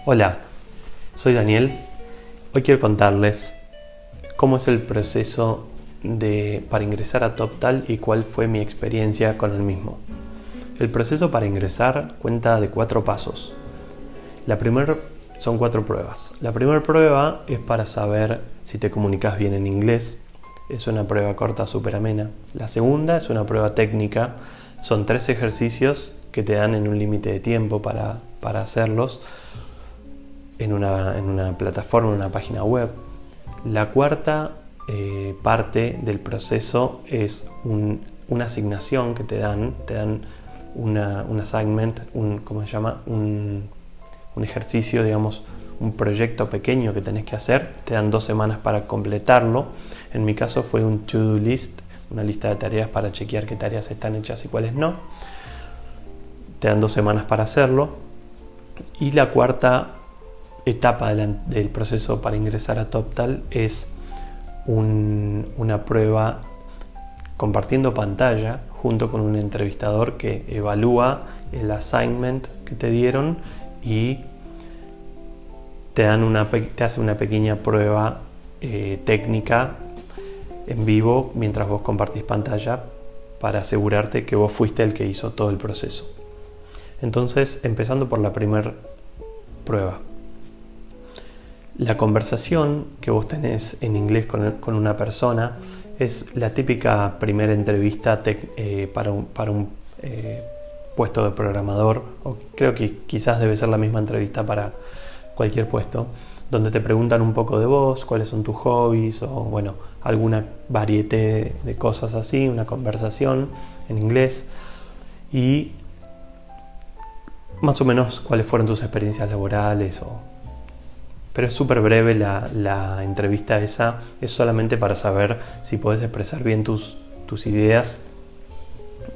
Hola, soy Daniel. Hoy quiero contarles cómo es el proceso para ingresar a TopTal y cuál fue mi experiencia con el mismo. El proceso para ingresar cuenta de 4 pasos. Son 4 pruebas. La primera prueba es para saber si te comunicas bien en inglés. Es una prueba corta, súper amena. La segunda es una prueba técnica. Son 3 ejercicios que te dan en un límite de tiempo para hacerlos en una plataforma, en una página web. La cuarta parte del proceso es una asignación que te dan un assignment, un ejercicio, digamos, un proyecto pequeño que tenés que hacer. Te dan 2 semanas para completarlo. En mi caso fue un to-do list, una lista de tareas para chequear qué tareas están hechas y cuáles no. Te dan 2 semanas para hacerlo. Y la cuarta etapa del proceso para ingresar a TopTal es una prueba compartiendo pantalla junto con un entrevistador que evalúa el assignment que te dieron y te hace una pequeña prueba técnica en vivo mientras vos compartís pantalla para asegurarte que vos fuiste el que hizo todo el proceso. Entonces, empezando por la primera prueba. La conversación que vos tenés en inglés con una persona es la típica primera entrevista para un puesto de programador, o creo que quizás debe ser la misma entrevista para cualquier puesto, donde te preguntan un poco de vos, cuáles son tus hobbies, o bueno, alguna varieté de cosas así, una conversación en inglés, y más o menos cuáles fueron tus experiencias laborales. Pero es súper breve la entrevista esa, es solamente para saber si podés expresar bien tus ideas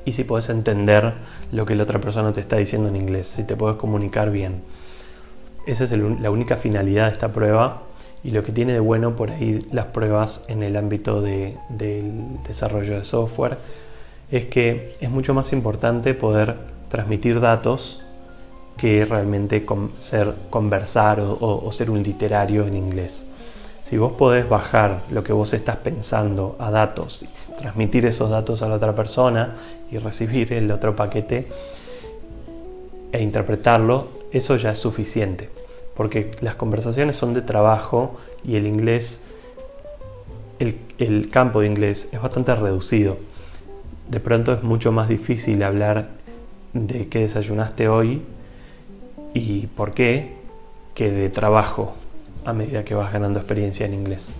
y si podés entender lo que la otra persona te está diciendo en inglés, si te podés comunicar bien. Esa es la única finalidad de esta prueba, y lo que tiene de bueno por ahí las pruebas en el ámbito del desarrollo de software es que es mucho más importante poder transmitir datos que realmente conversar o ser un literario en inglés. Si vos podés bajar lo que vos estás pensando a datos, transmitir esos datos a la otra persona y recibir el otro paquete e interpretarlo, eso ya es suficiente, porque las conversaciones son de trabajo y el inglés, el campo de inglés es bastante reducido. De pronto es mucho más difícil hablar de qué desayunaste hoy y por qué, que de trabajo a medida que vas ganando experiencia en inglés.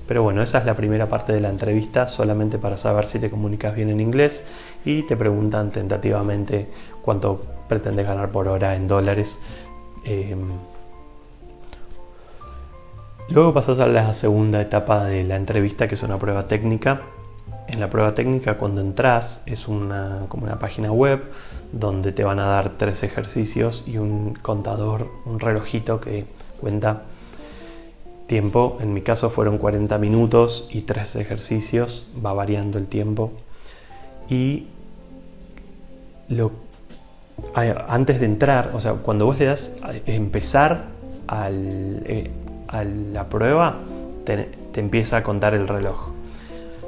Pero bueno, esa es la primera parte de la entrevista, solamente para saber si te comunicas bien en inglés, y te preguntan tentativamente cuánto pretendes ganar por hora en dólares. Luego pasas a la segunda etapa de la entrevista, que es una prueba técnica. En la prueba técnica, cuando entras, es como una página web donde te van a dar 3 ejercicios y un contador, un relojito que cuenta tiempo. En mi caso fueron 40 minutos y 3 ejercicios, va variando el tiempo. Y antes de entrar, o sea, cuando vos le das a empezar a la prueba, te empieza a contar el reloj.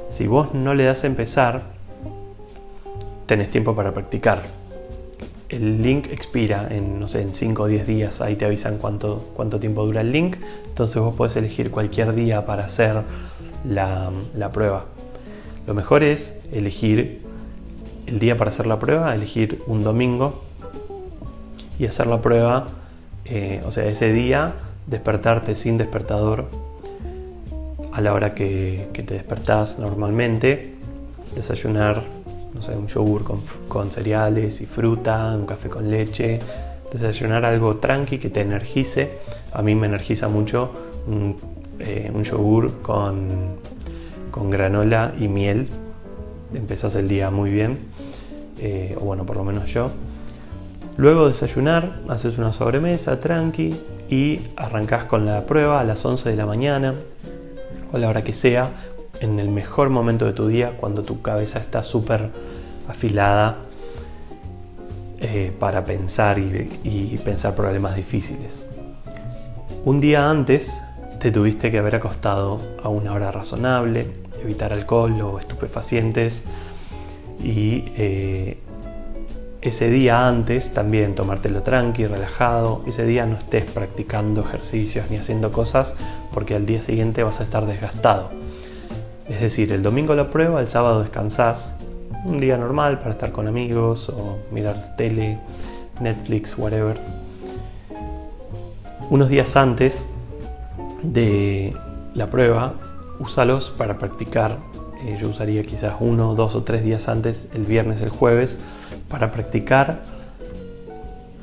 Si vos no le das a empezar, tenés tiempo para practicar. El link expira en 5 o 10 días, ahí te avisan cuánto tiempo dura el link, entonces vos podés elegir cualquier día para hacer la prueba. Lo mejor es elegir el día para hacer la prueba, elegir un domingo y hacer la prueba, ese día despertarte sin despertador a la hora que te despertás normalmente, desayunar, un yogur con cereales y fruta, un café con leche, desayunar algo tranqui que te energice. A mí me energiza mucho un yogur con granola y miel. Empezás el día muy bien, o bueno, por lo menos yo. Luego de desayunar, haces una sobremesa tranqui y arrancás con la prueba a las 11 de la mañana o a la hora que sea, en el mejor momento de tu día, cuando tu cabeza está súper afilada para pensar y pensar problemas difíciles. Un día antes te tuviste que haber acostado a una hora razonable, evitar alcohol o estupefacientes y ese día antes también tomártelo tranqui, relajado. Ese día no estés practicando ejercicios ni haciendo cosas porque al día siguiente vas a estar desgastado. Es decir, el domingo la prueba, el sábado descansás, un día normal para estar con amigos o mirar tele, Netflix, whatever. Unos días antes de la prueba, úsalos para practicar. Yo usaría quizás 1, 2 o 3 días antes, el viernes, el jueves, para practicar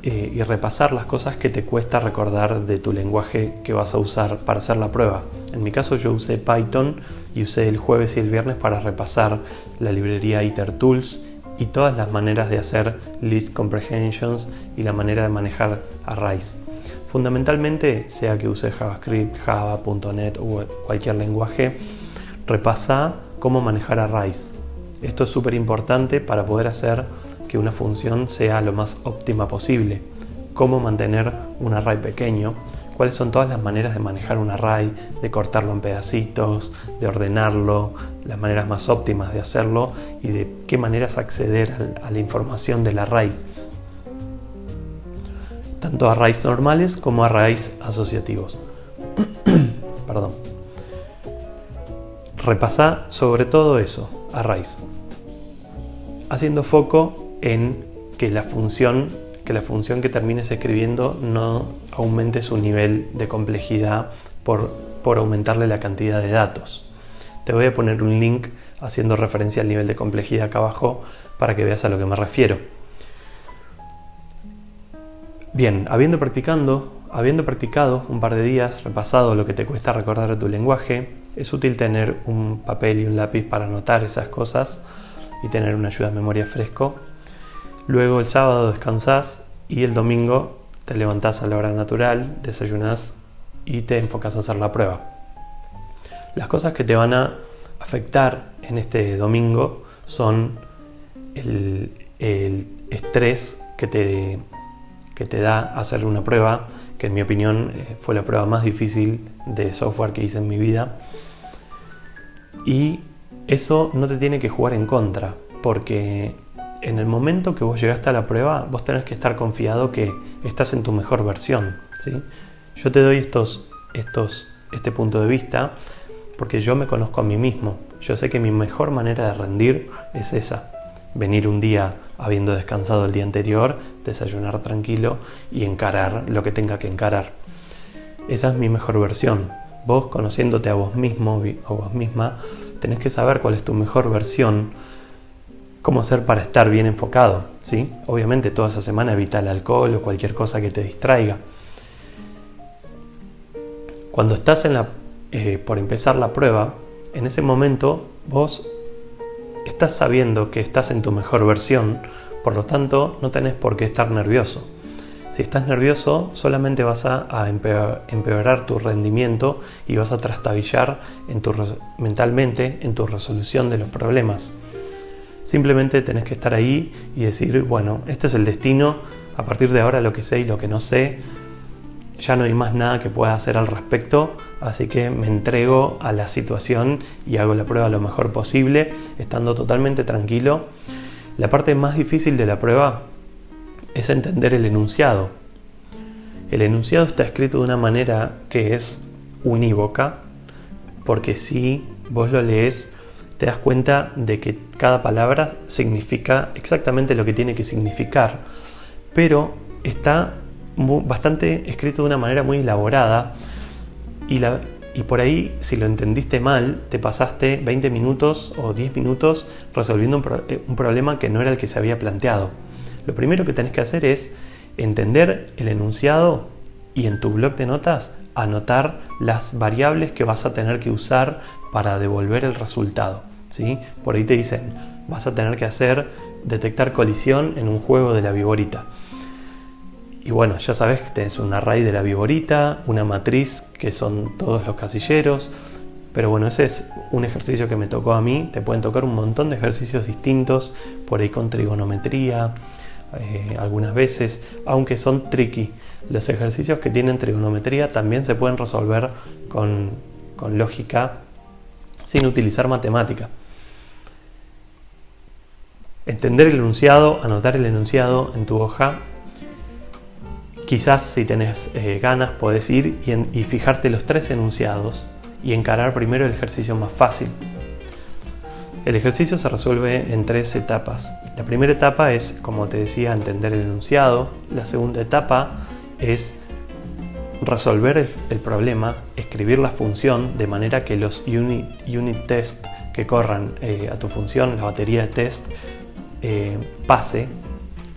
y repasar las cosas que te cuesta recordar de tu lenguaje que vas a usar para hacer la prueba. En mi caso yo usé Python y usé el jueves y el viernes para repasar la librería IterTools y todas las maneras de hacer list comprehensions y la manera de manejar arrays. Fundamentalmente, sea que uses JavaScript, Java, .NET o cualquier lenguaje, repasa cómo manejar arrays. Esto es súper importante para poder hacer que una función sea lo más óptima posible. Cómo mantener un array pequeño, cuáles son todas las maneras de manejar un array, de cortarlo en pedacitos, de ordenarlo, las maneras más óptimas de hacerlo y de qué maneras acceder a la información del array. Tanto arrays normales como arrays asociativos. Perdón. Repasá sobre todo eso, arrays, haciendo foco en que la función que termines escribiendo no aumente su nivel de complejidad por aumentarle la cantidad de datos. Te voy a poner un link haciendo referencia al nivel de complejidad acá abajo para que veas a lo que me refiero. Bien, habiendo practicado un par de días, repasado lo que te cuesta recordar de tu lenguaje, es útil tener un papel y un lápiz para anotar esas cosas y tener una ayuda de memoria fresco. Luego el sábado descansás y el domingo te levantás a la hora natural, desayunás y te enfocás a hacer la prueba. Las cosas que te van a afectar en este domingo son el estrés que te da hacer una prueba, que en mi opinión fue la prueba más difícil de software que hice en mi vida. Y eso no te tiene que jugar en contra, porque en el momento que vos llegaste a la prueba, vos tenés que estar confiado que estás en tu mejor versión, ¿sí? Yo te doy este punto de vista porque yo me conozco a mí mismo. Yo sé que mi mejor manera de rendir es esa. Venir un día habiendo descansado el día anterior, desayunar tranquilo y encarar lo que tenga que encarar. Esa es mi mejor versión. Vos, conociéndote a vos mismo o vos misma, tenés que saber cuál es tu mejor versión, cómo hacer para estar bien enfocado, ¿sí? Obviamente toda esa semana evita el alcohol o cualquier cosa que te distraiga. Cuando estás por empezar la prueba, en ese momento vos estás sabiendo que estás en tu mejor versión, por lo tanto no tenés por qué estar nervioso. Si estás nervioso, solamente vas a empeorar tu rendimiento y vas a trastabillar mentalmente en tu resolución de los problemas. Simplemente tenés que estar ahí y decir, bueno, este es el destino, a partir de ahora lo que sé y lo que no sé, ya no hay más nada que pueda hacer al respecto, así que me entrego a la situación y hago la prueba lo mejor posible, estando totalmente tranquilo. La parte más difícil de la prueba es entender el enunciado. El enunciado está escrito de una manera que es unívoca, porque si vos lo lees, te das cuenta de que cada palabra significa exactamente lo que tiene que significar, pero está bastante escrito de una manera muy elaborada y por ahí, si lo entendiste mal, te pasaste 20 minutos o 10 minutos resolviendo un problema que no era el que se había planteado. Lo primero que tenés que hacer es entender el enunciado y en tu bloc de notas anotar las variables que vas a tener que usar para devolver el resultado, ¿sí? Por ahí te dicen, vas a tener que detectar colisión en un juego de la viborita. Y bueno, ya sabes que tenés un array de la viborita, una matriz que son todos los casilleros, pero bueno, ese es un ejercicio que me tocó a mí. Te pueden tocar un montón de ejercicios distintos, por ahí con trigonometría, algunas veces, aunque son tricky. Los ejercicios que tienen trigonometría también se pueden resolver con lógica sin utilizar matemática. Entender el enunciado, anotar el enunciado en tu hoja. Quizás si tenés ganas podés ir y fijarte los 3 enunciados y encarar primero el ejercicio más fácil. El ejercicio se resuelve en 3 etapas. La primera etapa es, como te decía, entender el enunciado. La segunda etapa es resolver el problema, escribir la función de manera que los unit test que corran a tu función, la batería de test, pase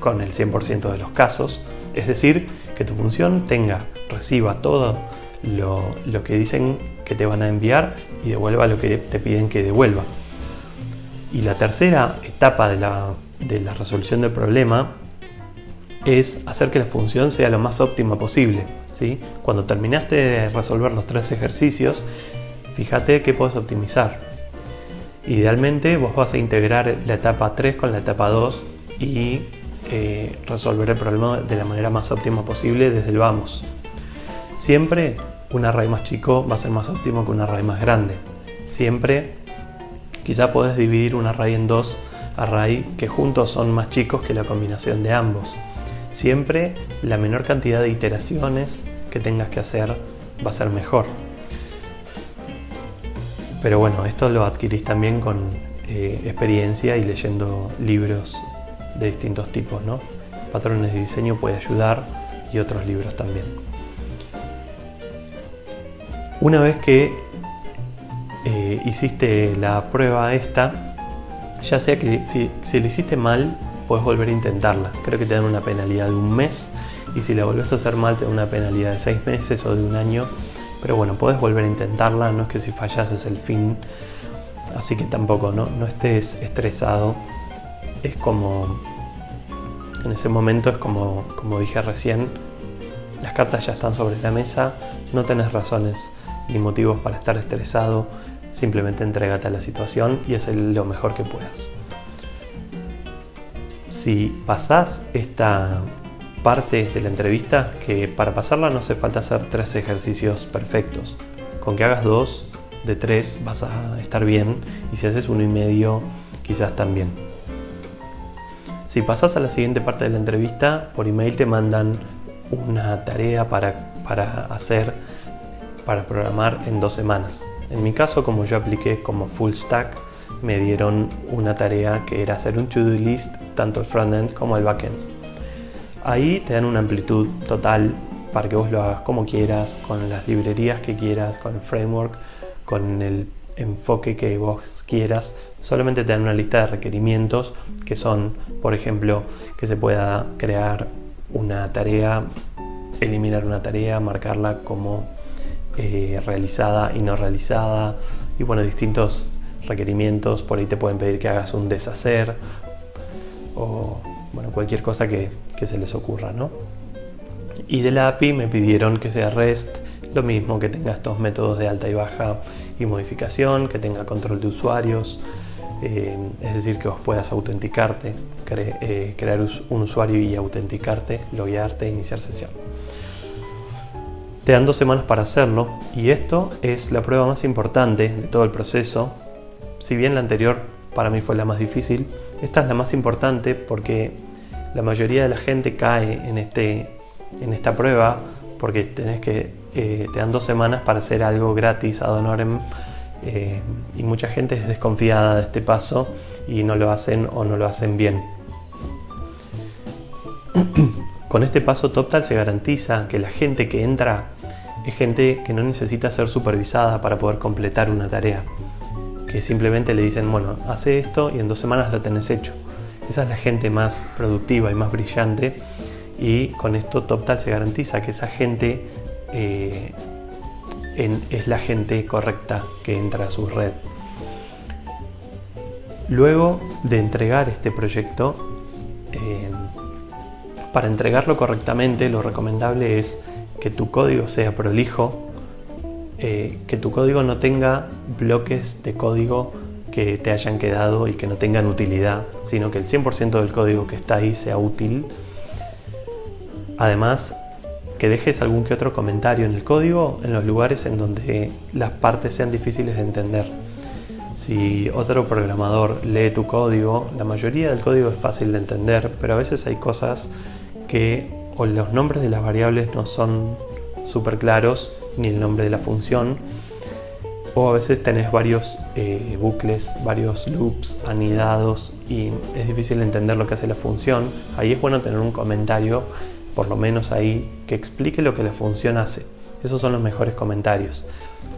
con el 100% de los casos. Es decir, que tu función reciba todo lo que dicen que te van a enviar y devuelva lo que te piden que devuelva. Y la tercera etapa de la resolución del problema es hacer que la función sea lo más óptima posible, ¿sí? Cuando terminaste de resolver los 3 ejercicios, fíjate qué puedes optimizar. Idealmente vos vas a integrar la etapa 3 con la etapa 2 y resolver el problema de la manera más óptima posible desde el vamos. Siempre un array más chico va a ser más óptimo que un array más grande. Siempre quizá podés dividir un array en 2 array que juntos son más chicos que la combinación de ambos. Siempre la menor cantidad de iteraciones que tengas que hacer va a ser mejor. Pero bueno, esto lo adquirís también con experiencia y leyendo libros de distintos tipos, ¿no? Patrones de diseño puede ayudar y otros libros también. Una vez que hiciste la prueba esta, ya sea que si lo hiciste mal, puedes volver a intentarla. Creo que te dan una penalidad de 1 mes y si la volvés a hacer mal te dan una penalidad de 6 meses o de 1 año. Pero bueno, puedes volver a intentarla, no es que si fallas es el fin. Así que tampoco, no estés estresado. Es como, en ese momento es como dije recién, las cartas ya están sobre la mesa, no tenés razones ni motivos para estar estresado, simplemente entrégate a la situación y haz lo mejor que puedas. Si pasás esta parte de la entrevista, que para pasarla no hace falta hacer 3 ejercicios perfectos, con que hagas 2 de 3 vas a estar bien, y si haces 1 y medio quizás también. Si pasas a la siguiente parte de la entrevista, por email te mandan una tarea para programar en 2 semanas. En mi caso, como yo apliqué como full stack, me dieron una tarea que era hacer un to-do list, tanto el frontend como el backend. Ahí te dan una amplitud total para que vos lo hagas como quieras, con las librerías que quieras, con el framework, con el enfoque que vos quieras. Solamente te dan una lista de requerimientos que son, por ejemplo, que se pueda crear una tarea, eliminar una tarea, marcarla como realizada y no realizada, y bueno, distintos requerimientos. Por ahí te pueden pedir que hagas un deshacer o bueno, cualquier cosa que se les ocurra, ¿no? Y de la API me pidieron que sea REST, lo mismo, que tenga estos métodos de alta y baja y modificación, que tenga control de usuarios, es decir, que vos puedas autenticarte, crear un usuario y autenticarte, loguearte, iniciar sesión. Te dan 2 semanas para hacerlo, y esto es la prueba más importante de todo el proceso. Si bien la anterior para mí fue la más difícil, esta es la más importante porque la mayoría de la gente cae en esta prueba porque te dan 2 semanas para hacer algo gratis ad honorem, y mucha gente es desconfiada de este paso y no lo hacen o no lo hacen bien. Con este paso TopTal se garantiza que la gente que entra es gente que no necesita ser supervisada para poder completar una tarea, que simplemente le dicen, bueno, hace esto y en 2 semanas lo tenés hecho. Esa es la gente más productiva y más brillante, y con esto TopTal se garantiza que esa gente es la gente correcta que entra a su red. Luego de entregar este proyecto, para entregarlo correctamente, lo recomendable es que tu código sea prolijo, que tu código no tenga bloques de código que te hayan quedado y que no tengan utilidad, sino que el 100% del código que está ahí sea útil. Además, que dejes algún que otro comentario en el código en los lugares en donde las partes sean difíciles de entender. Si otro programador lee tu código, la mayoría del código es fácil de entender, pero a veces hay cosas que o los nombres de las variables no son súper claros, ni el nombre de la función, o a veces tenés varios bucles, varios loops anidados y es difícil entender lo que hace la función. Ahí es bueno tener un comentario, por lo menos ahí, que explique lo que la función hace. Esos son los mejores comentarios.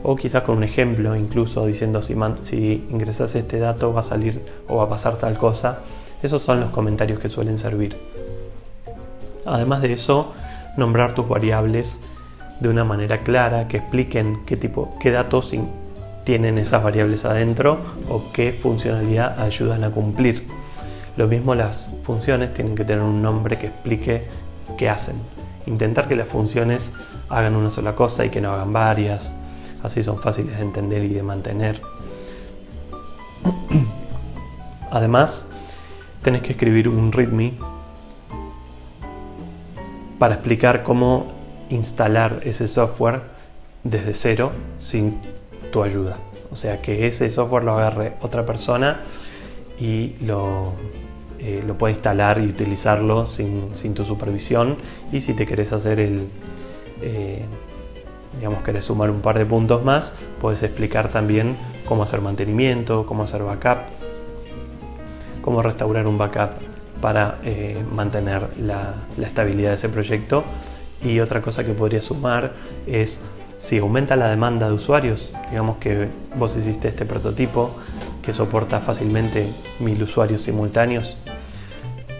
O quizás con un ejemplo, incluso diciendo si ingresas este dato va a salir o va a pasar tal cosa. Esos son los comentarios que suelen servir. Además de eso, nombrar tus variables de una manera clara, que expliquen qué datos tienen esas variables adentro o qué funcionalidad ayudan a cumplir. Lo mismo las funciones tienen que tener un nombre que explique qué hacen. Intentar que las funciones hagan una sola cosa y que no hagan varias. Así son fáciles de entender y de mantener. Además, tenés que escribir un README para explicar cómo instalar ese software desde cero sin tu ayuda. O sea, que ese software lo agarre otra persona y lo puede instalar y utilizarlo sin tu supervisión. Y si te querés hacer querés sumar un par de puntos más, puedes explicar también cómo hacer mantenimiento, cómo hacer backup, cómo restaurar un backup para mantener la estabilidad de ese proyecto. Y otra cosa que podría sumar es si aumenta la demanda de usuarios. Digamos que vos hiciste este prototipo que soporta fácilmente 1000 usuarios simultáneos.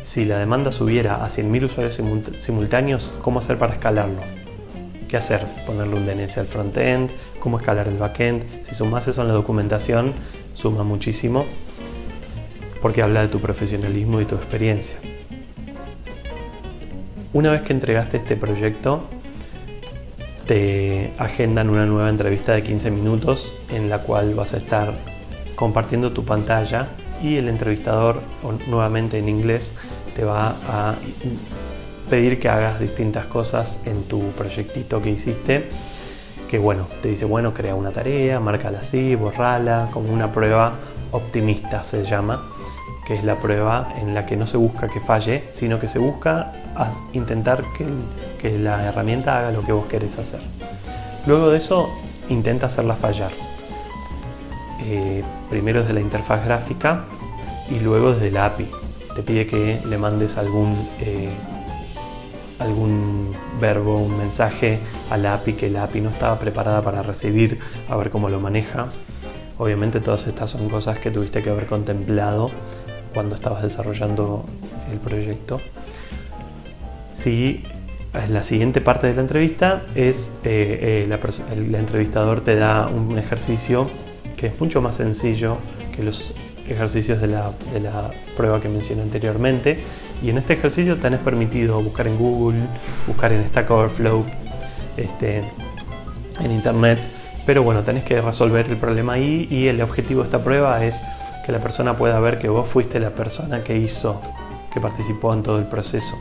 Si la demanda subiera a 100.000 usuarios simultáneos, ¿cómo hacer para escalarlo? ¿Qué hacer? Ponerle un DNS al frontend, cómo escalar el backend. Si sumás eso en la documentación, suma muchísimo porque habla de tu profesionalismo y tu experiencia. Una vez que entregaste este proyecto, te agendan una nueva entrevista de 15 minutos en la cual vas a estar compartiendo tu pantalla y el entrevistador, nuevamente en inglés, te va a pedir que hagas distintas cosas en tu proyectito que hiciste, que te dice, crea una tarea, márcala así, borrala, como una prueba optimista se llama, que es la prueba en la que no se busca que falle, sino que se busca a intentar que la herramienta haga lo que vos querés hacer. Luego de eso, intenta hacerla fallar. Primero desde la interfaz gráfica y luego desde la API. Te pide que le mandes algún verbo, un mensaje a la API que la API no estaba preparada para recibir, a ver cómo lo maneja. Obviamente todas estas son cosas que tuviste que haber contemplado cuando estabas desarrollando el proyecto. Si la siguiente parte de la entrevista es el entrevistador te da un ejercicio que es mucho más sencillo que los ejercicios de la prueba que mencioné anteriormente, y en este ejercicio tenés permitido buscar en Google, buscar en Stack Overflow, en internet, pero tenés que resolver el problema ahí, y el objetivo de esta prueba es que la persona pueda ver que vos fuiste la persona que participó en todo el proceso.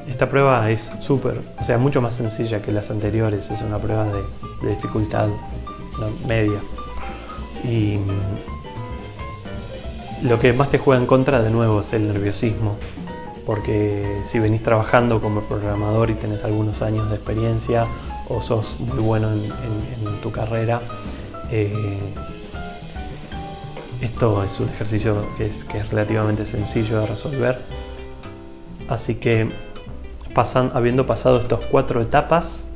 Esta prueba es mucho más sencilla que las anteriores, es una prueba de dificultad media. Y lo que más te juega en contra, de nuevo, es el nerviosismo, porque si venís trabajando como programador y tenés algunos años de experiencia o sos muy bueno en tu carrera, esto es un ejercicio que es relativamente sencillo de resolver. Así que habiendo pasado estas 4 etapas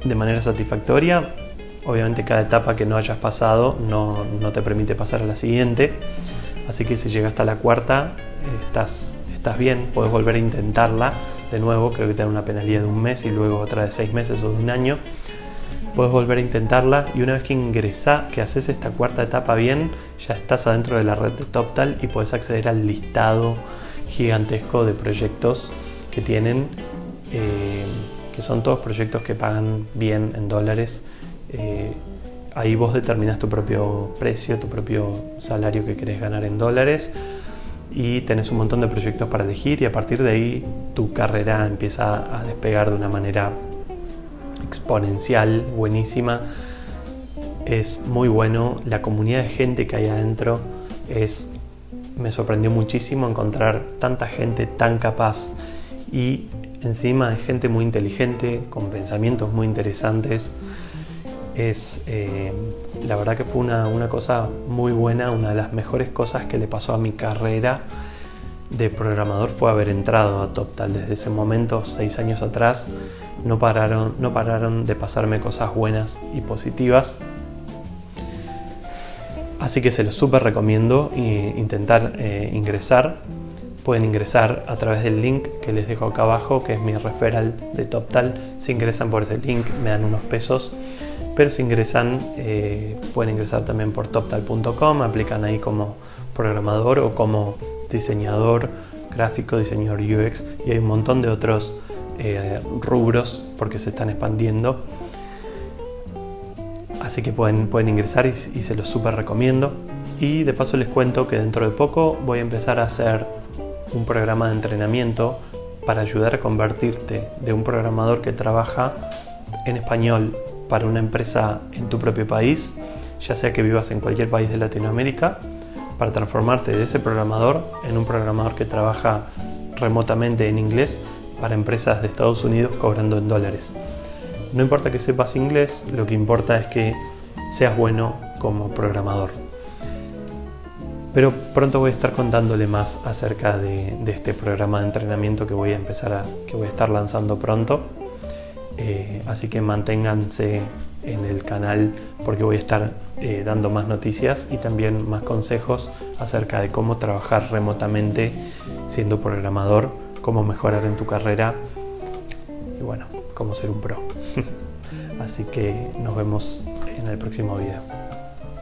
de manera satisfactoria, obviamente cada etapa que no hayas pasado no te permite pasar a la siguiente. Así que si llegaste a la 4ª, estás bien, puedes volver a intentarla de nuevo. Creo que te dan una penalidad de 1 mes y luego otra de 6 meses o de 1 año. Puedes volver a intentarla, y una vez que haces esta 4ª etapa bien, ya estás adentro de la red de TopTal y puedes acceder al listado gigantesco de proyectos que tienen, que son todos proyectos que pagan bien en dólares. Ahí vos determinás tu propio precio, tu propio salario que querés ganar en dólares, y tenés un montón de proyectos para elegir, y a partir de ahí tu carrera empieza a despegar de una manera exponencial, buenísima. Es muy bueno, la comunidad de gente que hay adentro me sorprendió muchísimo encontrar tanta gente tan capaz y encima de gente muy inteligente, con pensamientos muy interesantes. La verdad que fue una cosa muy buena. Una de las mejores cosas que le pasó a mi carrera de programador fue haber entrado a TopTal. Desde ese momento, 6 años atrás, no pararon de pasarme cosas buenas y positivas. Así que se los súper recomiendo intentar ingresar. Pueden ingresar a través del link que les dejo acá abajo, que es mi referral de TopTal. Si ingresan por ese link me dan unos pesos, pero si ingresan pueden ingresar también por toptal.com, aplican ahí como programador o como diseñador gráfico, diseñador UX, y hay un montón de otros rubros porque se están expandiendo. Así que pueden ingresar y se los súper recomiendo. Y de paso les cuento que dentro de poco voy a empezar a hacer un programa de entrenamiento para ayudar a convertirte de un programador que trabaja en español para una empresa en tu propio país, ya sea que vivas en cualquier país de Latinoamérica, para transformarte de ese programador en un programador que trabaja remotamente en inglés para empresas de Estados Unidos cobrando en dólares. No importa que sepas inglés, lo que importa es que seas bueno como programador. Pero pronto voy a estar contándole más acerca de este programa de entrenamiento que voy a estar lanzando pronto. Así que manténganse en el canal porque voy a estar dando más noticias y también más consejos acerca de cómo trabajar remotamente siendo programador, cómo mejorar en tu carrera y bueno, cómo ser un pro. Así que nos vemos en el próximo video.